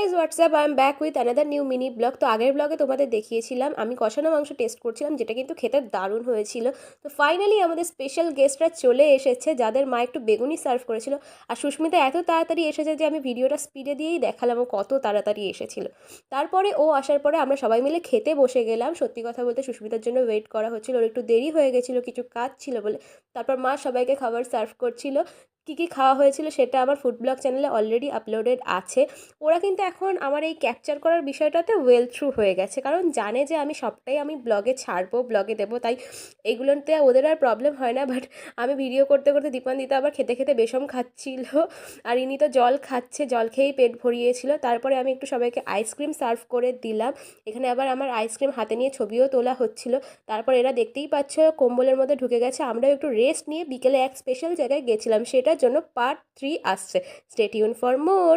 Guys WhatsApp I am back with another new mini blog. তো আগের ব্লগে তোমাদের দেখিয়েছিলাম আমি কষানো মাংস টেস্ট করছিলাম, যেটা কিন্তু খেতে দারুণ হয়েছিল। তো ফাইনালি আমাদের স্পেশাল গেস্টরা চলে এসেছে, যাদের মা একটু বেগুনি সার্ভ করেছিল। আর সুস্মিতা এত তাড়াতাড়ি এসেছে যে আমি ভিডিওটা স্পিডে দিয়েই দেখালাম ও কত তাড়াতাড়ি এসেছিল। তারপরে ও আসার পরে আমরা সবাই মিলে খেতে বসে গেলাম। সত্যি কথা বলতে সুস্মিতার জন্য ওয়েট করা হচ্ছিল, ওর একটু দেরি হয়ে গেছিলো, কিছু কাজ ছিল বলে। তারপর মা সবাইকে খাবার সার্ভ করছিল। কী কী খাওয়া হয়েছিল সেটা আমার ফুড ব্লগ চ্যানেলে অলরেডি আপলোডেড আছে। ওরা কিন্তু এখন আমার এই ক্যাপচার করার বিষয়টাতে ওয়েল থ্রু হয়ে গেছে, কারণ জানে যে আমি সবটাই আমি ব্লগে ছাড়বো, ব্লগে দেবো, তাই এগুলোতে ওদের আর প্রবলেম হয় না। বাট আমি ভিডিও করতে করতে দীপান্বিতা আবার খেতে খেতে বেসম খাচ্ছিল, আর ইনি তো জল খাচ্ছে, জল খেয়েই পেট ভরিয়েছিল। তারপরে আমি একটু সবাইকে আইসক্রিম সার্ভ করে দিলাম। এখানে আবার আমার আইসক্রিম হাতে নিয়ে ছবিও তোলা হচ্ছিল। তারপর এরা দেখতেই পাচ্ছ কম্বলের মধ্যে ঢুকে গেছে। আমরাও একটু রেস্ট নিয়ে বিকেলে এক স্পেশাল জায়গায় গেছিলাম, সেটার জন্য পার্ট 3 আসছে। Stay tune for more.